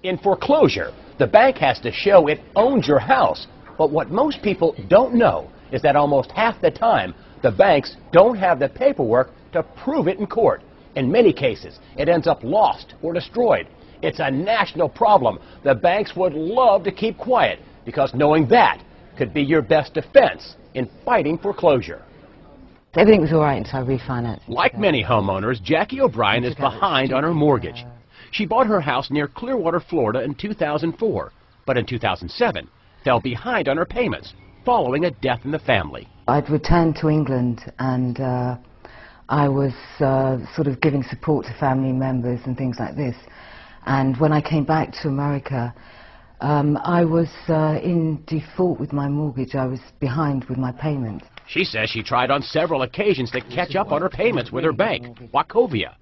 In foreclosure, the bank has to show it owns your house. But what most people don't know is that almost half the time, the banks don't have the paperwork to prove it in court. In many cases, it ends up lost or destroyed. It's a national problem. The banks would love to keep quiet because knowing that could be your best defense in fighting foreclosure. Everything was all right until I refinanced. Like many homeowners, Jackie O'Brien is behind on her mortgage. She bought her house near Clearwater, Florida in 2004, but in 2007 fell behind on her payments following a death in the family. I'd returned to England and I was sort of giving support to family members and things like this. And when I came back to America, I was in default with my mortgage. I was behind with my payments. She says she tried on several occasions to catch up on her payments with her bank, Wachovia.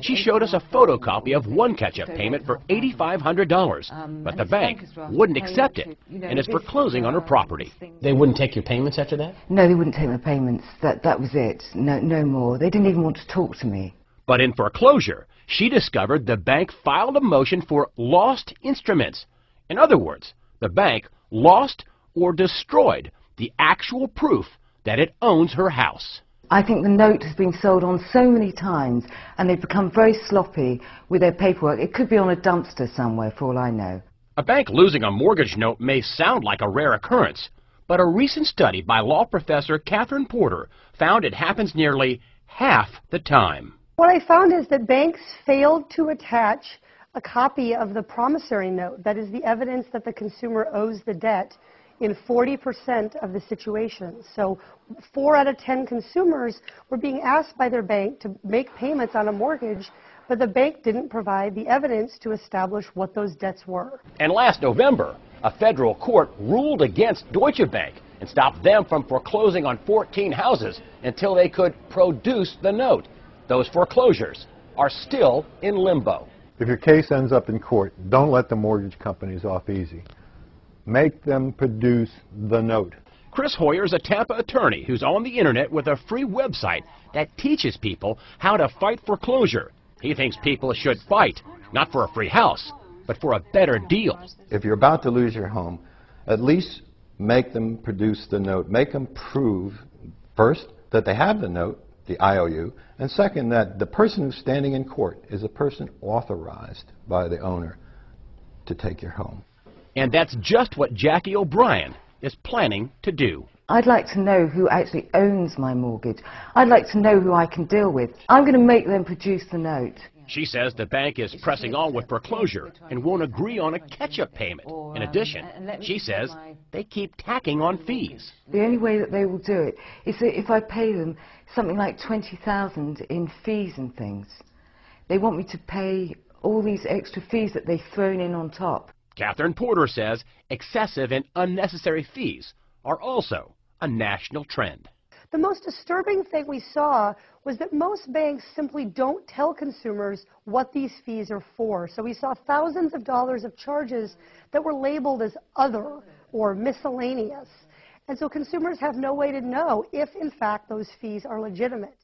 She showed us a photocopy of one catch-up payment for $8,500, but the bank wouldn't accept it and is foreclosing on her property. They wouldn't take your payments after that? No, they wouldn't take my payments. That was it. No more. They didn't even want to talk to me. But in foreclosure, she discovered the bank filed a motion for lost instruments. In other words, the bank lost or destroyed the actual proof that it owns her house. I think the note has been sold on so many times and they've become very sloppy with their paperwork. It could be on a dumpster somewhere for all I know. A bank losing a mortgage note may sound like a rare occurrence, but a recent study by law professor Catherine Porter found it happens nearly half the time. What I found is that banks failed to attach a copy of the promissory note, that is the evidence that the consumer owes the debt, in 40% of the situations. So 4 out of 10 consumers were being asked by their bank to make payments on a mortgage, but the bank didn't provide the evidence to establish what those debts were. And last November, a federal court ruled against Deutsche Bank and stopped them from foreclosing on 14 houses until they could produce the note. Those foreclosures are still in limbo. If your case ends up in court, don't let the mortgage companies off easy. Make them produce the note. Chris Hoyer is a Tampa attorney who's on the internet with a free website that teaches people how to fight foreclosure. He thinks people should fight, not for a free house, but for a better deal. If you're about to lose your home, at least make them produce the note. Make them prove, first, that they have the note, the IOU, and second, that the person who's standing in court is a person authorized by the owner to take your home. And that's just what Jackie O'Brien is planning to do. I'd like to know who actually owns my mortgage. I'd like to know who I can deal with. I'm going to make them produce the note. She says the bank is pressing on with foreclosure and won't agree on a catch-up payment. In addition, she says they keep tacking on fees. The only way that they will do it is that if I pay them something like $20,000 in fees and things, they want me to pay all these extra fees that they've thrown in on top. Catherine Porter says excessive and unnecessary fees are also a national trend. The most disturbing thing we saw was that most banks simply don't tell consumers what these fees are for. So we saw thousands of dollars of charges that were labeled as other or miscellaneous. And so consumers have no way to know if, in fact, those fees are legitimate.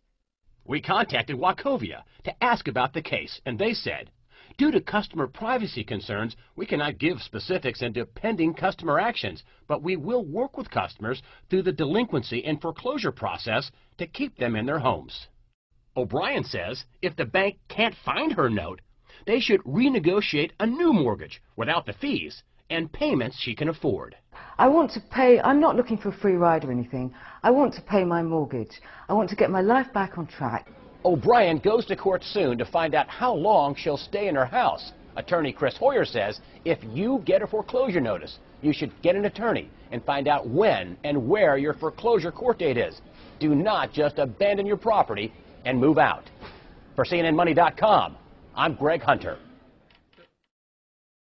We contacted Wachovia to ask about the case, and they said, due to customer privacy concerns, we cannot give specifics into pending customer actions, but we will work with customers through the delinquency and foreclosure process to keep them in their homes. O'Brien says if the bank can't find her note, they should renegotiate a new mortgage without the fees and payments she can afford. I want to pay. I'm not looking for a free ride or anything. I want to pay my mortgage. I want to get my life back on track. O'Brien goes to court soon to find out how long she'll stay in her house. Attorney Chris Hoyer says if you get a foreclosure notice, you should get an attorney and find out when and where your foreclosure court date is. Do not just abandon your property and move out. For CNNMoney.com, I'm Greg Hunter.